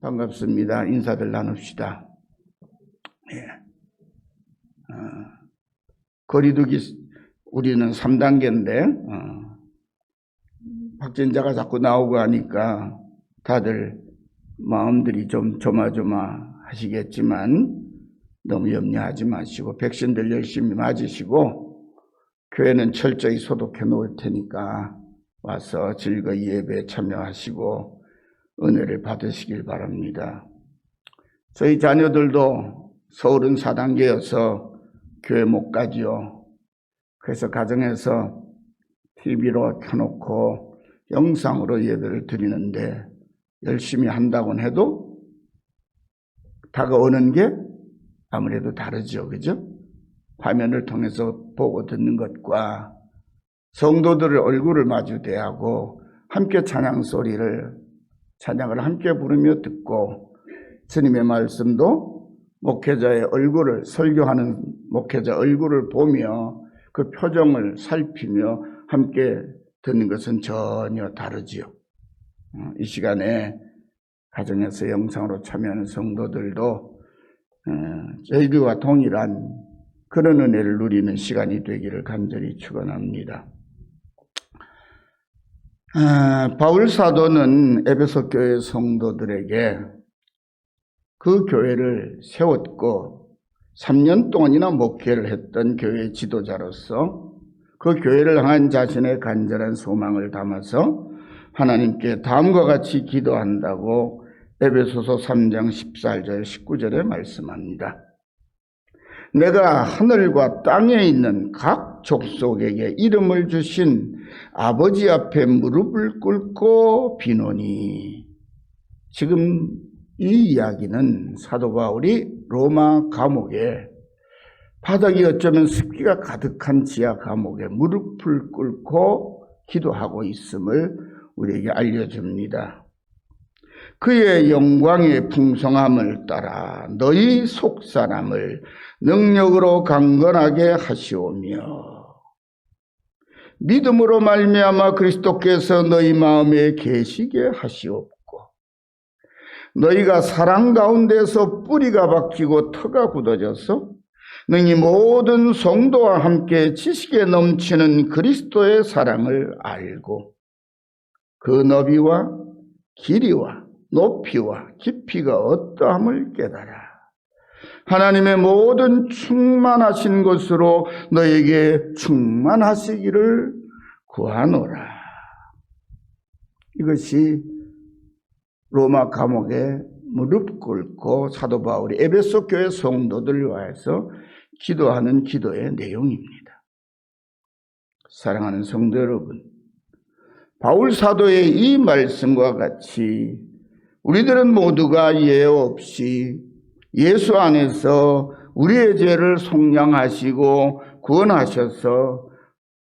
반갑습니다. 인사들 나눕시다. 예. 거리두기 우리는 3단계인데 확진자가 자꾸 나오고 하니까 다들 마음들이 좀 조마조마하시겠지만 너무 염려하지 마시고 백신들 열심히 맞으시고 교회는 철저히 소독해 놓을 테니까 와서 즐거이 예배에 참여하시고 은혜를 받으시길 바랍니다. 저희 자녀들도 서울은 4단계여서 교회 못 가지요. 그래서 가정에서 TV로 켜놓고 영상으로 예배를 드리는데 열심히 한다고는 해도 다가오는 게 아무래도 다르죠. 그죠? 화면을 통해서 보고 듣는 것과 성도들의 얼굴을 마주 대하고 함께 찬양을 함께 부르며 듣고 주님의 말씀도 목회자의 얼굴을 설교하는 목회자 얼굴을 보며 그 표정을 살피며 함께 듣는 것은 전혀 다르지요. 이 시간에 가정에서 영상으로 참여하는 성도들도 저희들과 동일한 그런 은혜를 누리는 시간이 되기를 간절히 축원합니다. 바울 사도는 에베소 교회 성도들에게 그 교회를 세웠고 3년 동안이나 목회를 했던 교회 지도자로서 그 교회를 향한 자신의 간절한 소망을 담아서 하나님께 다음과 같이 기도한다고 에베소서 3장 14절 19절에 말씀합니다. 내가 하늘과 땅에 있는 각 족속에게 이름을 주신 아버지 앞에 무릎을 꿇고 비노니. 지금 이 이야기는 사도 바울이 로마 감옥에 바닥이 어쩌면 습기가 가득한 지하 감옥에 무릎을 꿇고 기도하고 있음을 우리에게 알려줍니다. 그의 영광의 풍성함을 따라 너희 속사람을 능력으로 강건하게 하시오며 믿음으로 말미암아 그리스도께서 너희 마음에 계시게 하시옵고 너희가 사랑 가운데서 뿌리가 박히고 터가 굳어져서 능히 모든 성도와 함께 지식에 넘치는 그리스도의 사랑을 알고 그 너비와 길이와 높이와 깊이가 어떠함을 깨달아 하나님의 모든 충만하신 것으로 너에게 충만하시기를 구하노라. 이것이 로마 감옥에 무릎 꿇고 사도 바울이 에베소 교회 성도들을 위해서 기도하는 기도의 내용입니다. 사랑하는 성도 여러분, 바울 사도의 이 말씀과 같이 우리들은 모두가 예외 없이 예수 안에서 우리의 죄를 속량하시고 구원하셔서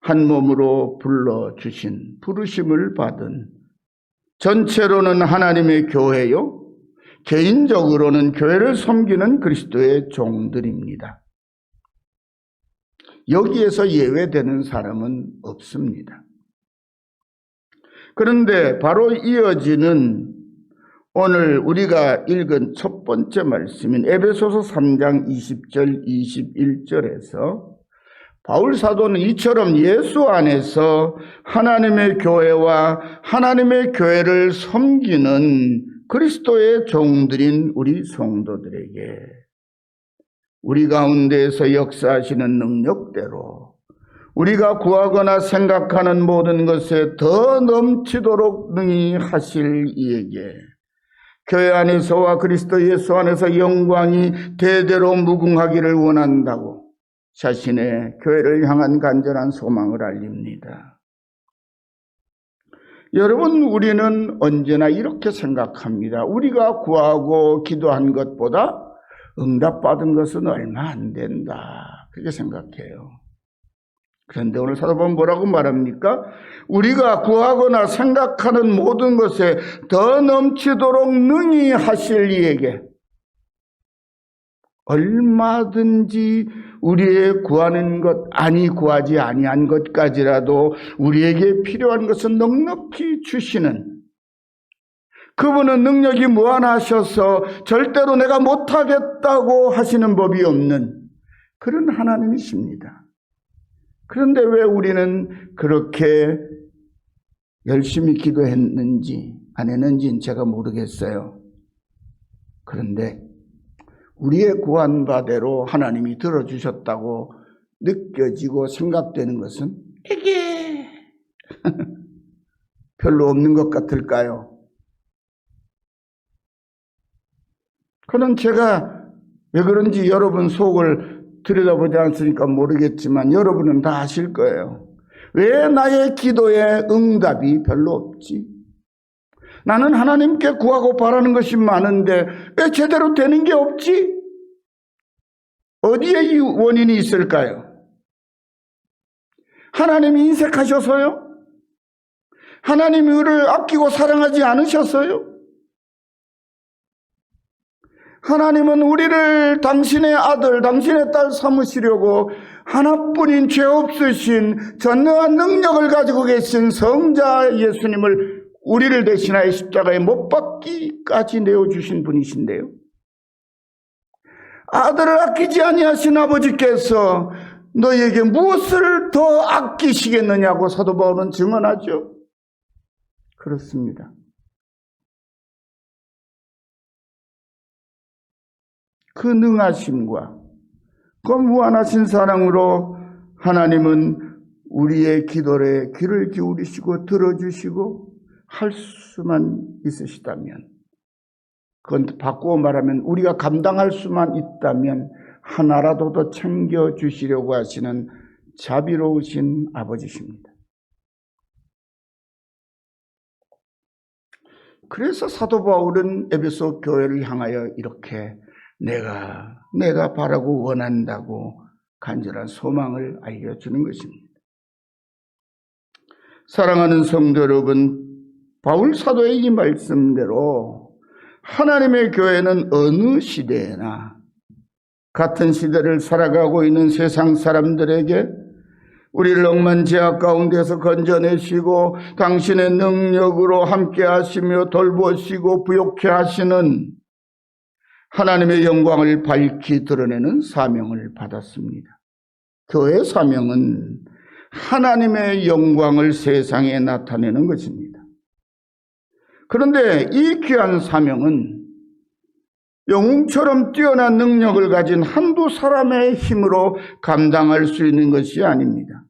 한 몸으로 불러주신 부르심을 받은 전체로는 하나님의 교회요, 개인적으로는 교회를 섬기는 그리스도의 종들입니다. 여기에서 예외되는 사람은 없습니다. 그런데 바로 이어지는 오늘 우리가 읽은 첫 번째 말씀인 에베소서 3장 20절 21절에서 바울 사도는 이처럼 예수 안에서 하나님의 교회와 하나님의 교회를 섬기는 그리스도의 종들인 우리 성도들에게 우리 가운데에서 역사하시는 능력대로 우리가 구하거나 생각하는 모든 것에 더 넘치도록 능히 하실 이에게 교회 안에서와 그리스도 예수 안에서 영광이 대대로 무궁하기를 원한다고 자신의 교회를 향한 간절한 소망을 알립니다. 여러분, 우리는 언제나 이렇게 생각합니다. 우리가 구하고 기도한 것보다 응답받은 것은 얼마 안 된다. 그렇게 생각해요. 그런데 오늘 사도 바울은 뭐라고 말합니까? 우리가 구하거나 생각하는 모든 것에 더 넘치도록 능히 하실 이에게 얼마든지 우리의 구하는 것, 구하지 아니한 것까지라도 우리에게 필요한 것은 넉넉히 주시는 그분은 능력이 무한하셔서 절대로 내가 못하겠다고 하시는 법이 없는 그런 하나님이십니다. 그런데 왜 우리는 그렇게 열심히 기도했는지 안 했는지는 제가 모르겠어요. 그런데 우리의 구한 바대로 하나님이 들어주셨다고 느껴지고 생각되는 것은 이게 별로 없는 것 같을까요? 그는 제가 왜 그런지 여러분 속을 들여다보지 않으니까 모르겠지만 여러분은 다 아실 거예요. 왜 나의 기도에 응답이 별로 없지? 나는 하나님께 구하고 바라는 것이 많은데 왜 제대로 되는 게 없지? 어디에 이 원인이 있을까요? 하나님이 인색하셔서요? 하나님이 우리를 아끼고 사랑하지 않으셨어요? 하나님은 우리를 당신의 아들, 당신의 딸 삼으시려고 하나뿐인 죄 없으신 전능한 능력을 가지고 계신 성자 예수님을 우리를 대신하여 십자가에 못 박기까지 내어주신 분이신데요. 아들을 아끼지 아니하신 아버지께서 너희에게 무엇을 더 아끼시겠느냐고 사도 바울은 증언하죠. 그렇습니다. 그 능하심과 그 무한하신 사랑으로 하나님은 우리의 기도에 귀를 기울이시고 들어주시고 할 수만 있으시다면, 그건 바꾸어 말하면 우리가 감당할 수만 있다면 하나라도 더 챙겨주시려고 하시는 자비로우신 아버지십니다. 그래서 사도 바울은 에베소 교회를 향하여 이렇게 내가 바라고 원한다고 간절한 소망을 알려주는 것입니다. 사랑하는 성도 여러분, 바울 사도의 이 말씀대로 하나님의 교회는 어느 시대에나 같은 시대를 살아가고 있는 세상 사람들에게 우리를 억만 죄악 가운데서 건져내시고 당신의 능력으로 함께 하시며 돌보시고 부욕케 하시는 하나님의 영광을 밝히 드러내는 사명을 받았습니다. 교회의 사명은 하나님의 영광을 세상에 나타내는 것입니다. 그런데 이 귀한 사명은 영웅처럼 뛰어난 능력을 가진 한두 사람의 힘으로 감당할 수 있는 것이 아닙니다.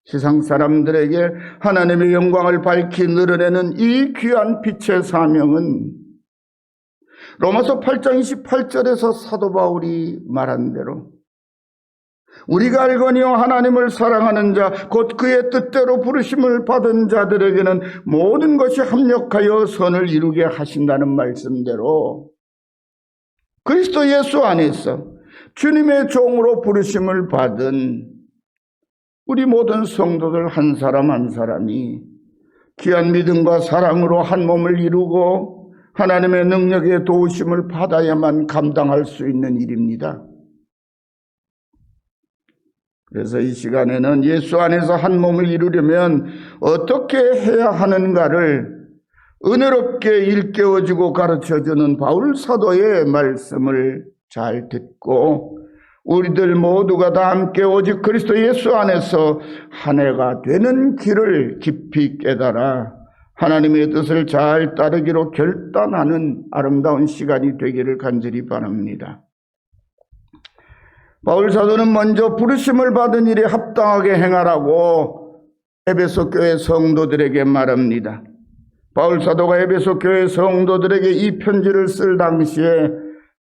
세상 사람들에게 하나님의 영광을 밝히 드러내는 이 귀한 빛의 사명은 로마서 8장 28절에서 사도 바울이 말한 대로 우리가 알거니와 하나님을 사랑하는 자 곧 그의 뜻대로 부르심을 받은 자들에게는 모든 것이 합력하여 선을 이루게 하신다는 말씀대로 그리스도 예수 안에서 주님의 종으로 부르심을 받은 우리 모든 성도들 한 사람 한 사람이 귀한 믿음과 사랑으로 한 몸을 이루고 하나님의 능력의 도우심을 받아야만 감당할 수 있는 일입니다. 그래서 이 시간에는 예수 안에서 한 몸을 이루려면 어떻게 해야 하는가를 은혜롭게 일깨워주고 가르쳐주는 바울 사도의 말씀을 잘 듣고 우리들 모두가 다 함께 오직 그리스도 예수 안에서 한 해가 되는 길을 깊이 깨달아 하나님의 뜻을 잘 따르기로 결단하는 아름다운 시간이 되기를 간절히 바랍니다. 바울 사도는 먼저 부르심을 받은 일에 합당하게 행하라고 에베소 교회 성도들에게 말합니다. 바울 사도가 에베소 교회 성도들에게 이 편지를 쓸 당시에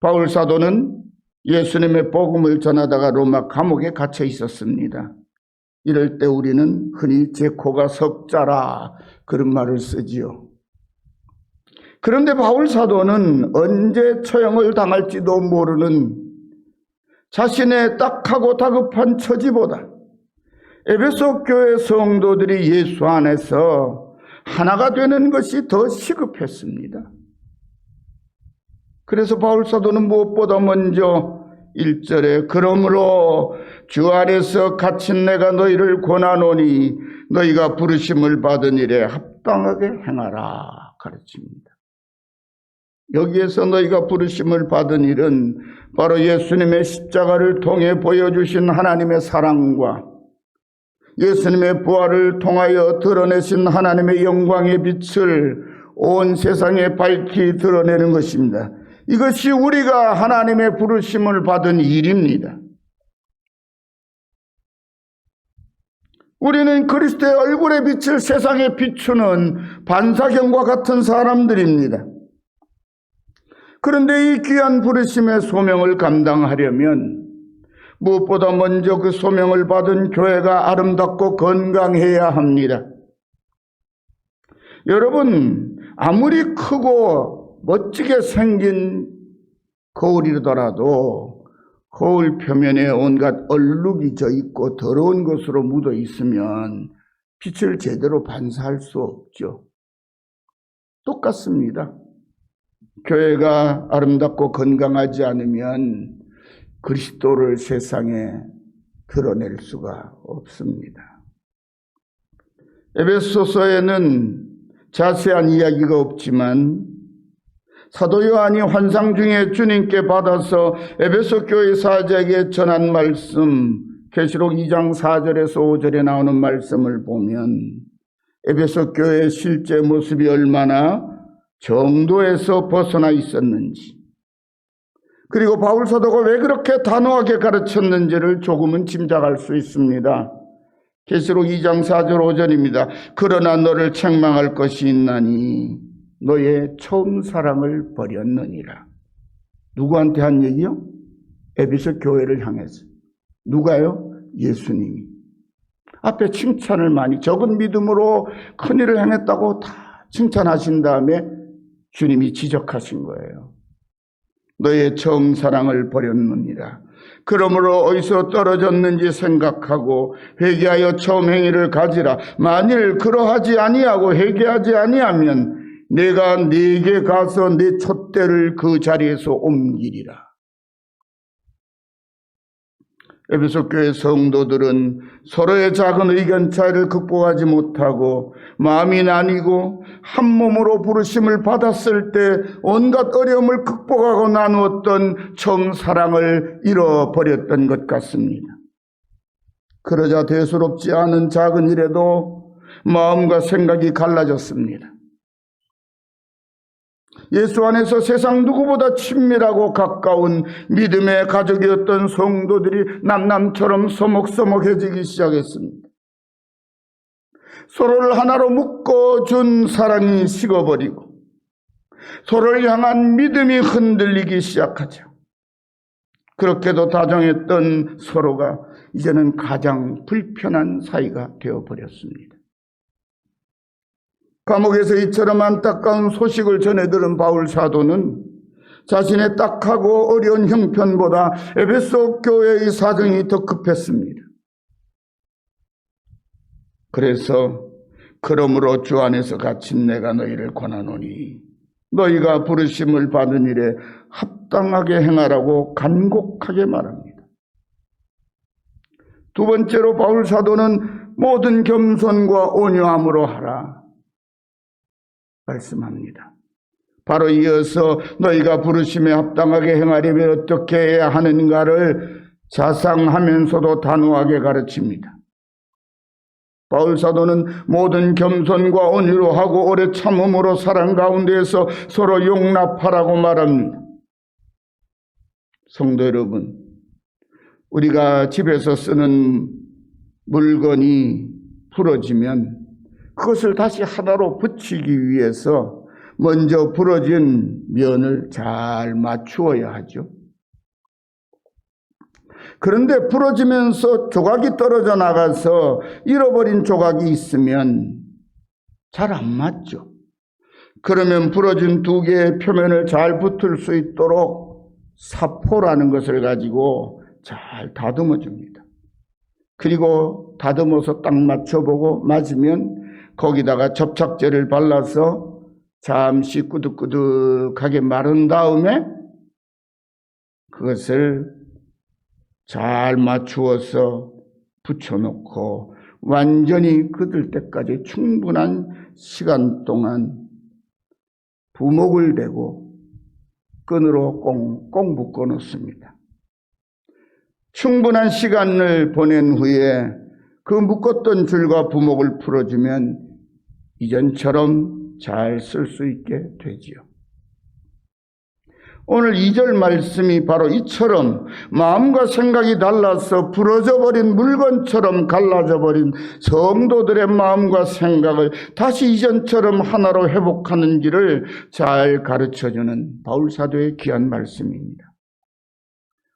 바울 사도는 예수님의 복음을 전하다가 로마 감옥에 갇혀 있었습니다. 이럴 때 우리는 흔히 제 코가 석자라 그런 말을 쓰지요. 그런데 바울 사도는 언제 처형을 당할지도 모르는 자신의 딱하고 다급한 처지보다 에베소 교회 성도들이 예수 안에서 하나가 되는 것이 더 시급했습니다. 그래서 바울 사도는 무엇보다 먼저 1절에 그러므로 주 안에서 갇힌 내가 너희를 권하노니 너희가 부르심을 받은 일에 합당하게 행하라 가르칩니다. 여기에서 너희가 부르심을 받은 일은 바로 예수님의 십자가를 통해 보여주신 하나님의 사랑과 예수님의 부활을 통하여 드러내신 하나님의 영광의 빛을 온 세상에 밝히 드러내는 것입니다. 이것이 우리가 하나님의 부르심을 받은 일입니다. 우리는 그리스도의 얼굴의 빛을 세상에 비추는 반사경과 같은 사람들입니다. 그런데 이 귀한 부르심의 소명을 감당하려면 무엇보다 먼저 그 소명을 받은 교회가 아름답고 건강해야 합니다. 여러분, 아무리 크고 멋지게 생긴 거울이더라도 거울 표면에 온갖 얼룩이 져 있고 더러운 것으로 묻어 있으면 빛을 제대로 반사할 수 없죠. 똑같습니다. 교회가 아름답고 건강하지 않으면 그리스도를 세상에 드러낼 수가 없습니다. 에베소서에는 자세한 이야기가 없지만 사도 요한이 환상 중에 주님께 받아서 에베소 교회 사자에게 전한 말씀, 계시록 2장 4절에서 5절에 나오는 말씀을 보면 에베소 교회의 실제 모습이 얼마나 정도에서 벗어나 있었는지, 그리고 바울 사도가 왜 그렇게 단호하게 가르쳤는지를 조금은 짐작할 수 있습니다. 계시록 2장 4절 5절입니다. 그러나 너를 책망할 것이 있나니 너의 처음 사랑을 버렸느니라. 누구한테 한 얘기요? 에베소 교회를 향해서. 누가요? 예수님이. 앞에 칭찬을 많이, 적은 믿음으로 큰일을 행했다고 다 칭찬하신 다음에 주님이 지적하신 거예요. 너의 처음 사랑을 버렸느니라. 그러므로 어디서 떨어졌는지 생각하고 회개하여 처음 행위를 가지라. 만일 그러하지 아니하고 회개하지 아니하면 내가 네게 가서 네 촛대를 그 자리에서 옮기리라. 에베소 교회 성도들은 서로의 작은 의견 차이를 극복하지 못하고 마음이 나뉘고 한 몸으로 부르심을 받았을 때 온갖 어려움을 극복하고 나누었던 처음 사랑을 잃어버렸던 것 같습니다. 그러자 대수롭지 않은 작은 일에도 마음과 생각이 갈라졌습니다. 예수 안에서 세상 누구보다 친밀하고 가까운 믿음의 가족이었던 성도들이 남남처럼 서먹서먹해지기 시작했습니다. 서로를 하나로 묶어준 사랑이 식어버리고 서로를 향한 믿음이 흔들리기 시작하죠. 그렇게도 다정했던 서로가 이제는 가장 불편한 사이가 되어버렸습니다. 감옥에서 이처럼 안타까운 소식을 전해 들은 바울 사도는 자신의 딱하고 어려운 형편보다 에베소 교회의 사정이 더 급했습니다. 그래서 그러므로 주 안에서 갇힌 내가 너희를 권하노니 너희가 부르심을 받은 일에 합당하게 행하라고 간곡하게 말합니다. 두 번째로 바울 사도는 모든 겸손과 온유함으로 하라 말씀합니다. 바로 이어서 너희가 부르심에 합당하게 행하려면 어떻게 해야 하는가를 자상하면서도 단호하게 가르칩니다. 바울 사도는 모든 겸손과 온유로 하고 오래 참음으로 사랑 가운데에서 서로 용납하라고 말합니다. 성도 여러분, 우리가 집에서 쓰는 물건이 부러지면 그것을 다시 하나로 붙이기 위해서 먼저 부러진 면을 잘 맞추어야 하죠. 그런데 부러지면서 조각이 떨어져 나가서 잃어버린 조각이 있으면 잘 안 맞죠. 그러면 부러진 두 개의 표면을 잘 붙을 수 있도록 사포라는 것을 가지고 잘 다듬어 줍니다. 그리고 다듬어서 딱 맞춰보고 맞으면 거기다가 접착제를 발라서 잠시 꾸덕꾸덕하게 마른 다음에 그것을 잘 맞추어서 붙여놓고 완전히 굳을 때까지 충분한 시간 동안 부목을 대고 끈으로 꽁꽁 묶어 놓습니다. 충분한 시간을 보낸 후에 그 묶었던 줄과 부목을 풀어주면 이전처럼 잘 쓸 수 있게 되지요. 오늘 2절 말씀이 바로 이처럼 마음과 생각이 달라서 부러져 버린 물건처럼 갈라져 버린 성도들의 마음과 생각을 다시 이전처럼 하나로 회복하는 길을 잘 가르쳐주는 바울사도의 귀한 말씀입니다.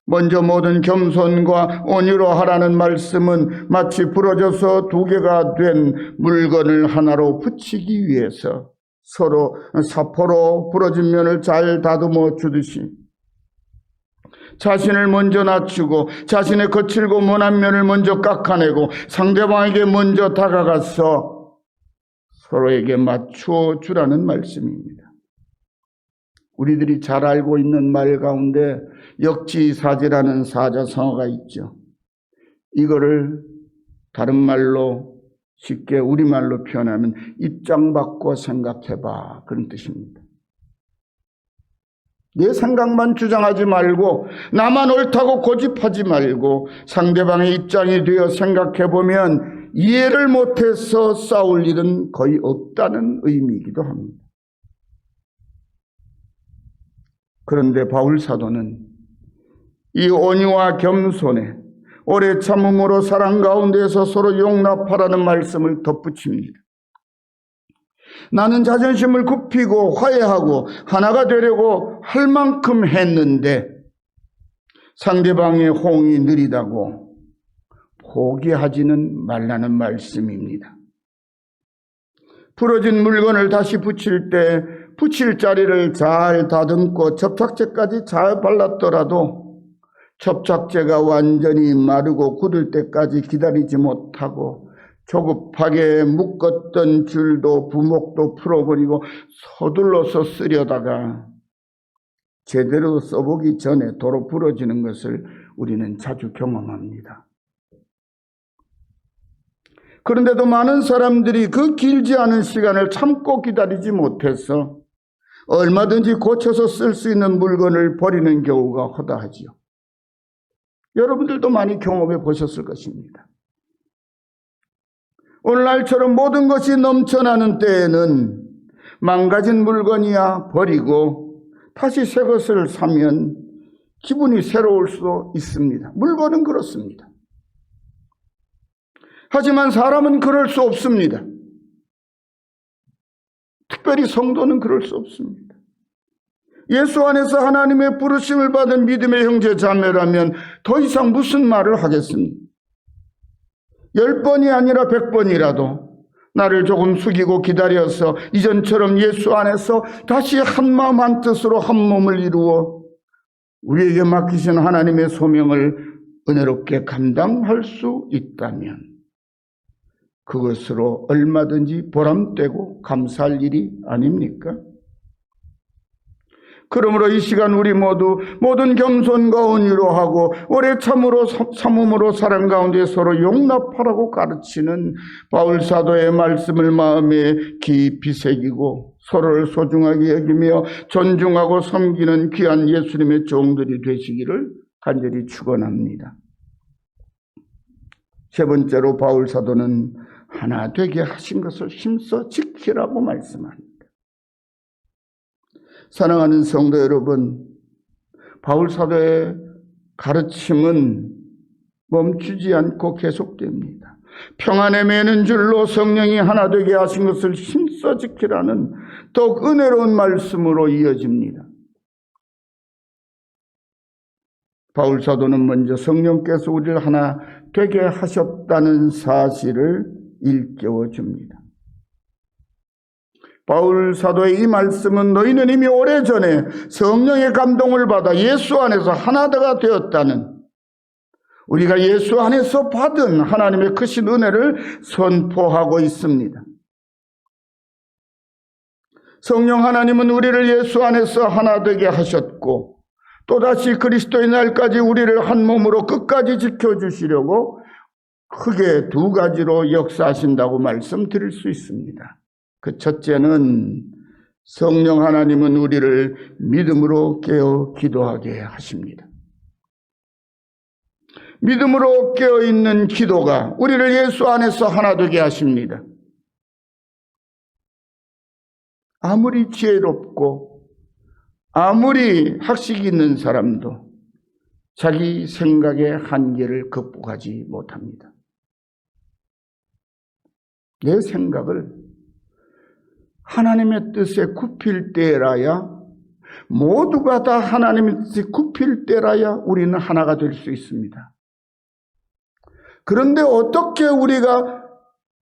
먼저 모든 겸손과 온유로 하라는 말씀은 마치 부러져서 두 개가 된 물건을 하나로 붙이기 위해서 서로 사포로 부러진 면을 잘 다듬어 주듯이 자신을 먼저 낮추고 자신의 거칠고 모난 면을 먼저 깎아내고 상대방에게 먼저 다가가서 서로에게 맞추어 주라는 말씀입니다. 우리들이 잘 알고 있는 말 가운데 역지사지라는 사자성어가 있죠. 이거를 다른 말로 쉽게 우리말로 표현하면 입장 바꿔 생각해봐, 그런 뜻입니다. 내 생각만 주장하지 말고 나만 옳다고 고집하지 말고 상대방의 입장이 되어 생각해보면 이해를 못해서 싸울 일은 거의 없다는 의미이기도 합니다. 그런데 바울 사도는 이 온유와 겸손에 오래 참음으로 사랑 가운데서 서로 용납하라는 말씀을 덧붙입니다. 나는 자존심을 굽히고 화해하고 하나가 되려고 할 만큼 했는데 상대방의 호응이 느리다고 포기하지는 말라는 말씀입니다. 부러진 물건을 다시 붙일 때 붙일 자리를 잘 다듬고 접착제까지 잘 발랐더라도 접착제가 완전히 마르고 굳을 때까지 기다리지 못하고 조급하게 묶었던 줄도 부목도 풀어버리고 서둘러서 쓰려다가 제대로 써보기 전에 도로 부러지는 것을 우리는 자주 경험합니다. 그런데도 많은 사람들이 그 길지 않은 시간을 참고 기다리지 못해서 얼마든지 고쳐서 쓸 수 있는 물건을 버리는 경우가 허다하지요. 여러분들도 많이 경험해 보셨을 것입니다. 오늘날처럼 모든 것이 넘쳐나는 때에는 망가진 물건이야 버리고 다시 새 것을 사면 기분이 새로울 수도 있습니다. 물건은 그렇습니다. 하지만 사람은 그럴 수 없습니다. 특별히 성도는 그럴 수 없습니다. 예수 안에서 하나님의 부르심을 받은 믿음의 형제 자매라면 더 이상 무슨 말을 하겠습니까? 10번이 아니라 100번이라도 나를 조금 숙이고 기다려서 이전처럼 예수 안에서 다시 한마음 한뜻으로 한 몸을 이루어 우리에게 맡기신 하나님의 소명을 은혜롭게 감당할 수 있다면 그것으로 얼마든지 보람되고 감사할 일이 아닙니까? 그러므로 이 시간 우리 모두 모든 겸손과 온유로 하고 오래 참음으로 사랑 가운데 서로 용납하라고 가르치는 바울 사도의 말씀을 마음에 깊이 새기고 서로를 소중하게 여기며 존중하고 섬기는 귀한 예수님의 종들이 되시기를 간절히 축원합니다. 세 번째로 바울 사도는 하나 되게 하신 것을 힘써 지키라고 말씀합니다. 사랑하는 성도 여러분, 바울 사도의 가르침은 멈추지 않고 계속됩니다. 평안에 매는 줄로 성령이 하나 되게 하신 것을 힘써 지키라는 더욱 은혜로운 말씀으로 이어집니다. 바울 사도는 먼저 성령께서 우리를 하나 되게 하셨다는 사실을 일깨워 줍니다. 바울 사도의 이 말씀은 너희는 이미 오래전에 성령의 감동을 받아 예수 안에서 하나가 되었다는, 우리가 예수 안에서 받은 하나님의 크신 은혜를 선포하고 있습니다. 성령 하나님은 우리를 예수 안에서 하나 되게 하셨고 또다시 그리스도의 날까지 우리를 한 몸으로 끝까지 지켜주시려고 크게 두 가지로 역사하신다고 말씀드릴 수 있습니다. 그 첫째는 성령 하나님은 우리를 믿음으로 깨어 기도하게 하십니다. 믿음으로 깨어있는 기도가 우리를 예수 안에서 하나 되게 하십니다. 아무리 지혜롭고 아무리 학식이 있는 사람도 자기 생각의 한계를 극복하지 못합니다. 내 생각을 하나님의 뜻에 굽힐 때라야, 모두가 다 하나님의 뜻에 굽힐 때라야 우리는 하나가 될 수 있습니다. 그런데 어떻게 우리가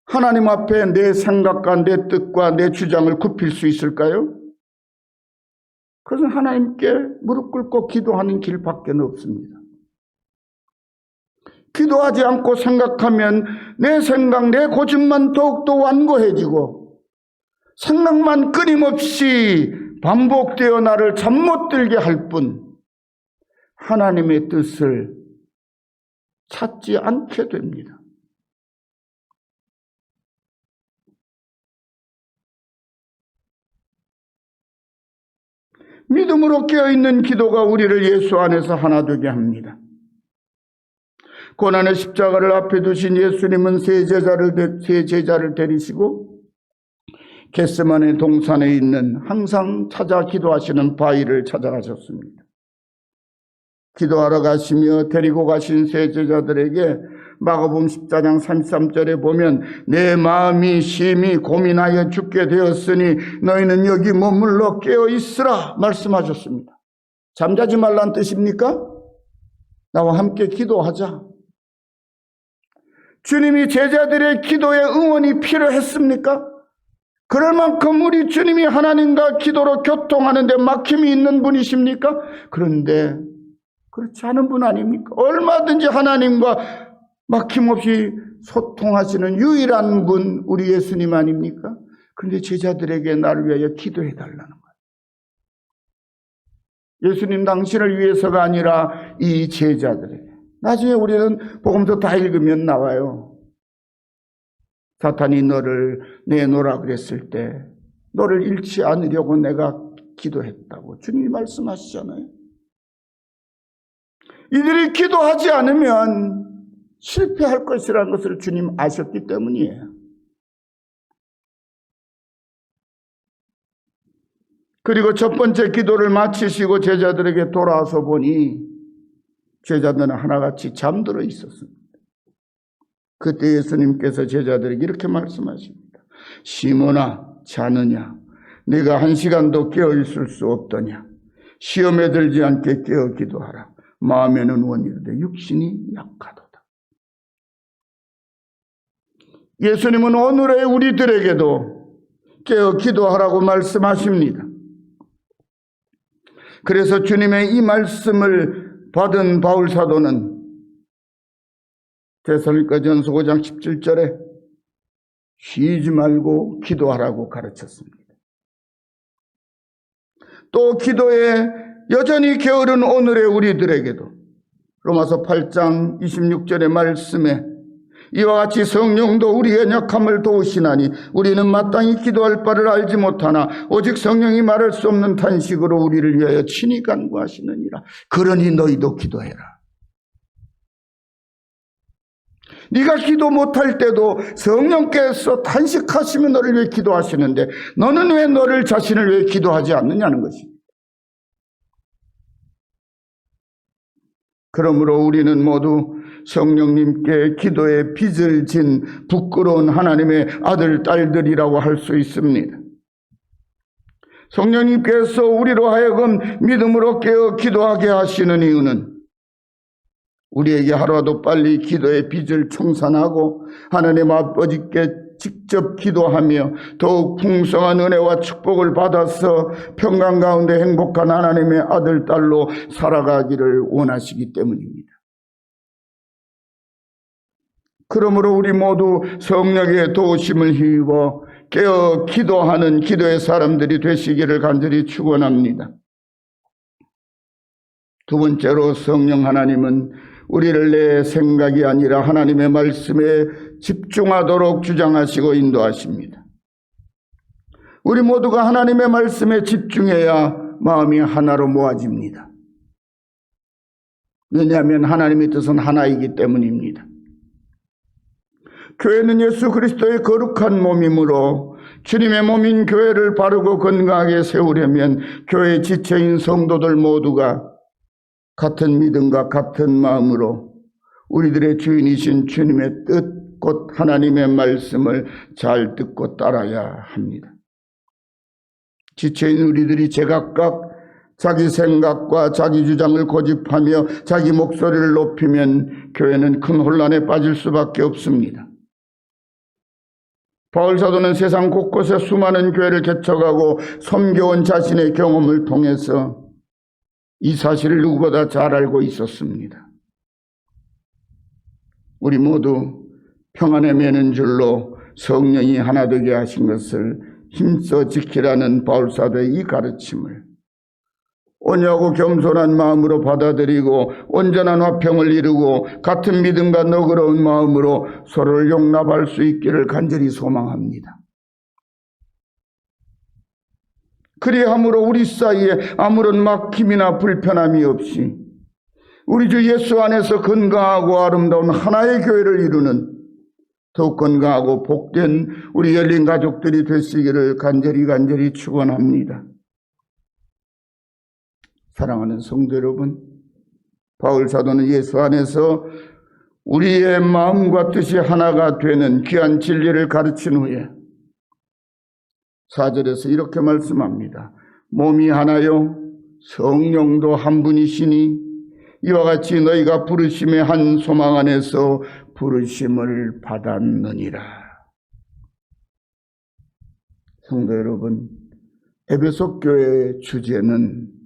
하나님 앞에 내 생각과 내 뜻과 내 주장을 굽힐 수 있을까요? 그것은 하나님께 무릎 꿇고 기도하는 길밖에 없습니다. 기도하지 않고 생각하면 내 생각, 내 고집만 더욱더 완고해지고 생각만 끊임없이 반복되어 나를 잠 못 들게 할 뿐 하나님의 뜻을 찾지 않게 됩니다. 믿음으로 깨어있는 기도가 우리를 예수 안에서 하나 되게 합니다. 고난의 십자가를 앞에 두신 예수님은 세 제자를 데리시고 겟세마네 동산에 있는 항상 찾아 기도하시는 바위를 찾아가셨습니다. 기도하러 가시며 데리고 가신 세 제자들에게 마가복음 14장 33절에 보면 내 마음이 심히 고민하여 죽게 되었으니 너희는 여기 머물러 깨어 있으라 말씀하셨습니다. 잠자지 말란 뜻입니까? 나와 함께 기도하자. 주님이 제자들의 기도에 응원이 필요했습니까? 그럴 만큼 우리 주님이 하나님과 기도로 교통하는 데 막힘이 있는 분이십니까? 그런데 그렇지 않은 분 아닙니까? 얼마든지 하나님과 막힘없이 소통하시는 유일한 분 우리 예수님 아닙니까? 그런데 제자들에게 나를 위하여 기도해 달라는 거예요. 예수님 당신을 위해서가 아니라 이 제자들에게. 나중에 우리는 복음서 다 읽으면 나와요. 사탄이 너를 내놓으라 그랬을 때 너를 잃지 않으려고 내가 기도했다고 주님이 말씀하시잖아요. 이들이 기도하지 않으면 실패할 것이라는 것을 주님 아셨기 때문이에요. 그리고 첫 번째 기도를 마치시고 제자들에게 돌아와서 보니 제자들은 하나같이 잠들어 있었습니다. 그때 예수님께서 제자들에게 이렇게 말씀하십니다. 시몬아 자느냐 네가 1시간도 깨어있을 수 없더냐 시험에 들지 않게 깨어 기도하라. 마음에는 원이르되 육신이 약하도다. 예수님은 오늘의 우리들에게도 깨어 기도하라고 말씀하십니다. 그래서 주님의 이 말씀을 받은 바울 사도는 데살로니가전서 5장 17절에 쉬지 말고 기도하라고 가르쳤습니다. 또 기도에 여전히 게으른 오늘의 우리들에게도 로마서 8장 26절의 말씀에 이와 같이 성령도 우리의 약함을 도우시나니 우리는 마땅히 기도할 바를 알지 못하나 오직 성령이 말할 수 없는 탄식으로 우리를 위하여 친히 간구하시느니라. 그러니 너희도 기도해라. 네가 기도 못할 때도 성령께서 탄식하시면 너를 위해 기도하시는데 너는 왜 너를 자신을 위해 기도하지 않느냐는 것입니다. 그러므로 우리는 모두 성령님께 기도의 빚을 진 부끄러운 하나님의 아들, 딸들이라고 할 수 있습니다. 성령님께서 우리로 하여금 믿음으로 깨어 기도하게 하시는 이유는 우리에게 하루라도 빨리 기도의 빚을 청산하고 하나님 아버지께 직접 기도하며 더욱 풍성한 은혜와 축복을 받아서 평강 가운데 행복한 하나님의 아들, 딸로 살아가기를 원하시기 때문입니다. 그러므로 우리 모두 성령의 도우심을 힘입어 깨어 기도하는 기도의 사람들이 되시기를 간절히 축원합니다. 두 번째로 성령 하나님은 우리를 내 생각이 아니라 하나님의 말씀에 집중하도록 주장하시고 인도하십니다. 우리 모두가 하나님의 말씀에 집중해야 마음이 하나로 모아집니다. 왜냐하면 하나님의 뜻은 하나이기 때문입니다. 교회는 예수 그리스도의 거룩한 몸이므로 주님의 몸인 교회를 바르고 건강하게 세우려면 교회의 지체인 성도들 모두가 같은 믿음과 같은 마음으로 우리들의 주인이신 주님의 뜻, 곧 하나님의 말씀을 잘 듣고 따라야 합니다. 지체인 우리들이 제각각 자기 생각과 자기 주장을 고집하며 자기 목소리를 높이면 교회는 큰 혼란에 빠질 수밖에 없습니다. 바울 사도는 세상 곳곳에 수많은 교회를 개척하고 섬겨온 자신의 경험을 통해서 이 사실을 누구보다 잘 알고 있었습니다. 우리 모두 평안에 매는 줄로 성령이 하나 되게 하신 것을 힘써 지키라는 바울 사도의 이 가르침을 온유하고 겸손한 마음으로 받아들이고 온전한 화평을 이루고 같은 믿음과 너그러운 마음으로 서로를 용납할 수 있기를 간절히 소망합니다. 그리함으로 우리 사이에 아무런 막힘이나 불편함이 없이 우리 주 예수 안에서 건강하고 아름다운 하나의 교회를 이루는 더욱 건강하고 복된 우리 열린 가족들이 되시기를 간절히 축원합니다. 사랑하는 성도 여러분, 바울 사도는 예수 안에서 우리의 마음과 뜻이 하나가 되는 귀한 진리를 가르친 후에 4절에서 이렇게 말씀합니다. 몸이 하나요 성령도 한 분이시니 이와 같이 너희가 부르심의 한 소망 안에서 부르심을 받았느니라. 성도 여러분, 에베소 교회의 주제는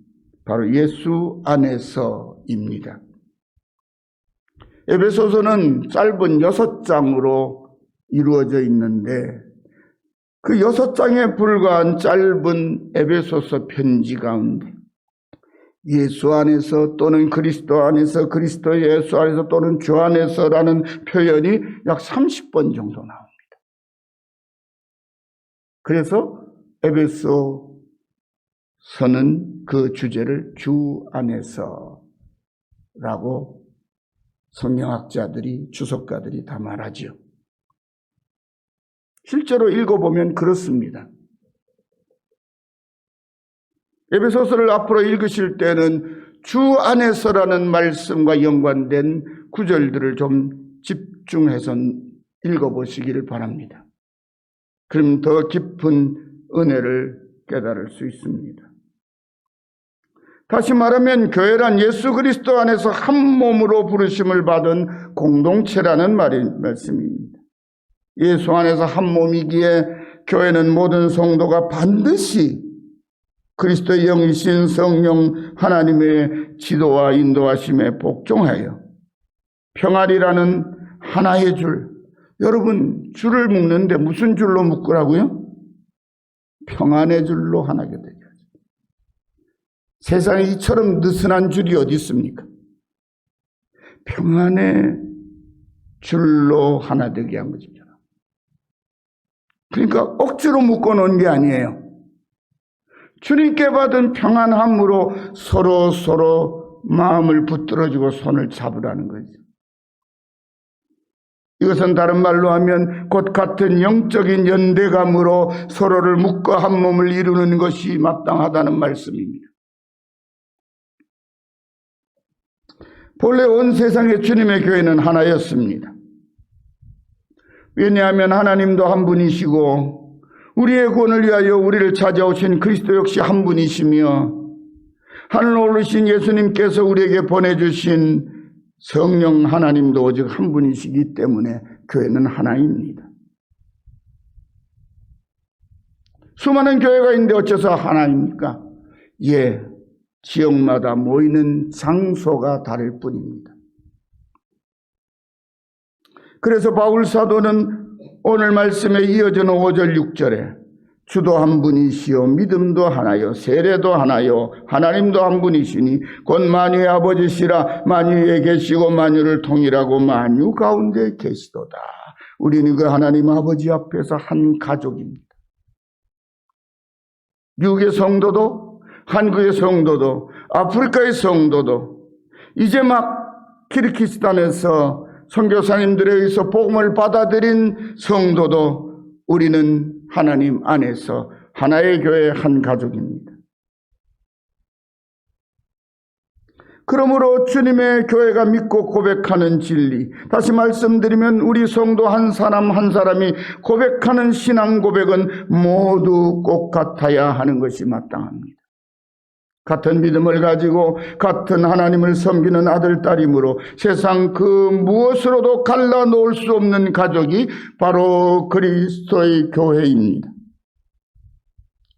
바로 예수 안에서입니다. 에베소서는 짧은 6장으로 이루어져 있는데 그 6장에 불과한 짧은 에베소서 편지 가운데 예수 안에서 또는 그리스도 안에서 그리스도 예수 안에서 또는 주 안에서라는 표현이 약 30번 정도 나옵니다. 그래서 에베소 서는 그 주제를 주 안에서라고 성경학자들이 주석가들이 다 말하죠. 실제로 읽어보면 그렇습니다. 에베소서를 앞으로 읽으실 때는 주 안에서라는 말씀과 연관된 구절들을 좀 집중해서 읽어보시기를 바랍니다. 그럼 더 깊은 은혜를 깨달을 수 있습니다. 다시 말하면 교회란 예수 그리스도 안에서 한 몸으로 부르심을 받은 공동체라는 말씀입니다. 예수 안에서 한 몸이기에 교회는 모든 성도가 반드시 그리스도의 영이신 성령 하나님의 지도와 인도하심에 복종하여 평안이라는 하나의 줄, 여러분 줄을 묶는데 무슨 줄로 묶으라고요? 평안의 줄로 하나게 되죠. 세상에 이처럼 느슨한 줄이 어디 있습니까? 평안의 줄로 하나 되게 한 거죠. 그러니까 억지로 묶어놓은 게 아니에요. 주님께 받은 평안함으로 서로 마음을 붙들어주고 손을 잡으라는 거죠. 이것은 다른 말로 하면 곧 같은 영적인 연대감으로 서로를 묶어 한 몸을 이루는 것이 마땅하다는 말씀입니다. 본래 온 세상의 주님의 교회는 하나였습니다. 왜냐하면 하나님도 한 분이시고 우리의 구원을 위하여 우리를 찾아오신 그리스도 역시 한 분이시며 하늘로 오르신 예수님께서 우리에게 보내주신 성령 하나님도 오직 한 분이시기 때문에 교회는 하나입니다. 수많은 교회가 있는데 어째서 하나입니까? 지역마다 모이는 장소가 다를 뿐입니다. 그래서 바울 사도는 오늘 말씀에 이어지는 5절 6절에 주도 한 분이시요 믿음도 하나요 세례도 하나요 하나님도 한 분이시니 곧 만유의 아버지시라 만유에 계시고 만유를 통일하고 만유 가운데 계시도다. 우리는 그 하나님 아버지 앞에서 한 가족입니다. 미국의 성도도, 한국의 성도도, 아프리카의 성도도, 이제 막 키르기스탄에서 선교사님들에 의해서 복음을 받아들인 성도도 우리는 하나님 안에서 하나의 교회 한 가족입니다. 그러므로 주님의 교회가 믿고 고백하는 진리, 다시 말씀드리면 우리 성도 한 사람 한 사람이 고백하는 신앙 고백은 모두 꼭 같아야 하는 것이 마땅합니다. 같은 믿음을 가지고 같은 하나님을 섬기는 아들, 딸이므로 세상 그 무엇으로도 갈라놓을 수 없는 가족이 바로 그리스도의 교회입니다.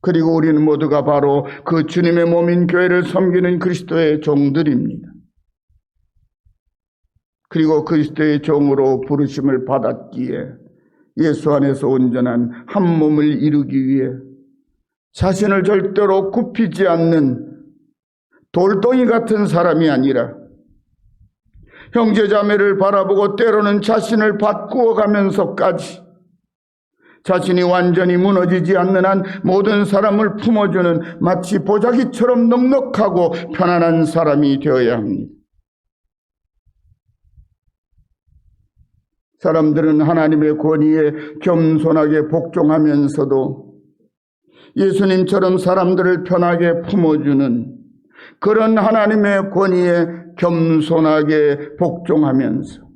그리고 우리는 모두가 바로 그 주님의 몸인 교회를 섬기는 그리스도의 종들입니다. 그리고 그리스도의 종으로 부르심을 받았기에 예수 안에서 온전한 한 몸을 이루기 위해 자신을 절대로 굽히지 않는 돌덩이 같은 사람이 아니라 형제자매를 바라보고 때로는 자신을 바꾸어 가면서까지 자신이 완전히 무너지지 않는 한 모든 사람을 품어주는 마치 보자기처럼 넉넉하고 편안한 사람이 되어야 합니다. 사람들은 하나님의 권위에 겸손하게 복종하면서도 예수님처럼 사람들을 편하게 품어주는 그런 하나님의 권위에 겸손하게 복종하면서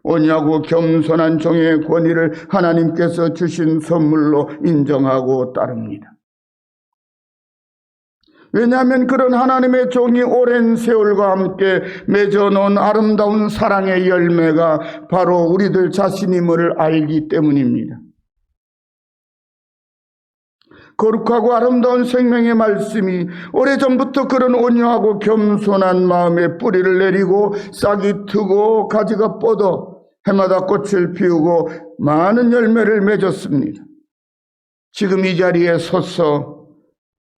온유하고 겸손한 종의 권위를 하나님께서 주신 선물로 인정하고 따릅니다. 왜냐하면 그런 하나님의 종이 오랜 세월과 함께 맺어놓은 아름다운 사랑의 열매가 바로 우리들 자신임을 알기 때문입니다. 거룩하고 아름다운 생명의 말씀이 오래전부터 그런 온유하고 겸손한 마음에 뿌리를 내리고 싹이 트고 가지가 뻗어 해마다 꽃을 피우고 많은 열매를 맺었습니다. 지금 이 자리에 서서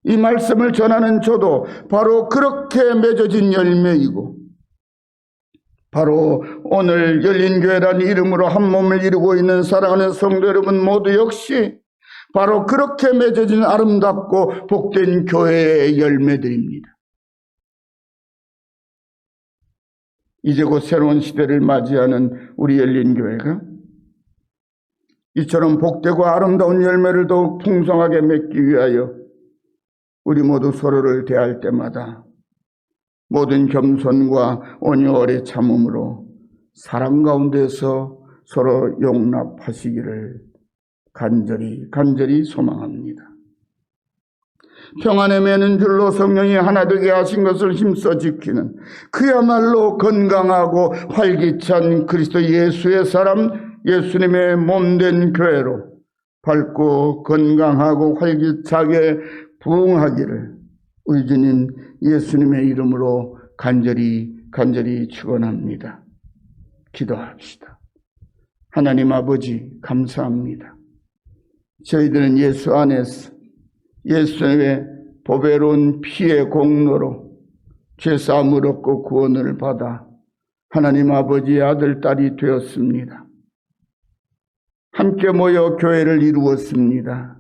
이 말씀을 전하는 저도 바로 그렇게 맺어진 열매이고 바로 오늘 열린교회라는 이름으로 한 몸을 이루고 있는 사랑하는 성도 여러분 모두 역시 바로 그렇게 맺어진 아름답고 복된 교회의 열매들입니다. 이제 곧 새로운 시대를 맞이하는 우리 열린교회가 이처럼 복되고 아름다운 열매를 더욱 풍성하게 맺기 위하여 우리 모두 서로를 대할 때마다 모든 겸손과 온유 오래 참음으로 사랑 가운데서 서로 용납하시기를 간절히 소망합니다. 평안에 매는 줄로 성령이 하나 되게 하신 것을 힘써 지키는 그야말로 건강하고 활기찬 그리스도 예수의 사람, 예수님의 몸된 교회로 밝고 건강하고 활기차게 부흥하기를 우리 주님 예수님의 이름으로 간절히 축원합니다. 기도합시다. 하나님 아버지 감사합니다. 저희들은 예수 안에서 예수의 보배로운 피의 공로로 죄사함을 얻고 구원을 받아 하나님 아버지의 아들, 딸이 되었습니다. 함께 모여 교회를 이루었습니다.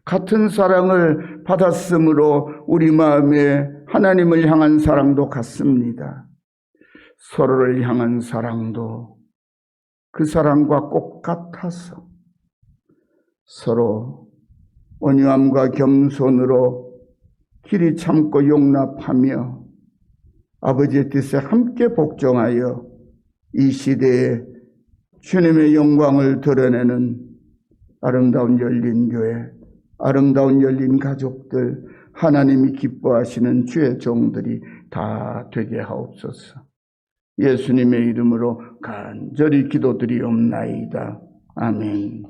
같은 사랑을 받았으므로 우리 마음에 하나님을 향한 사랑도 같습니다. 서로를 향한 사랑도 그 사랑과 꼭 같아서 서로 온유함과 겸손으로 길이 참고 용납하며 아버지의 뜻에 함께 복종하여 이 시대에 주님의 영광을 드러내는 아름다운 열린교회, 아름다운 열린 가족들, 하나님이 기뻐하시는 주의 종들이 다 되게 하옵소서. 예수님의 이름으로 간절히 기도드리옵나이다. 아멘.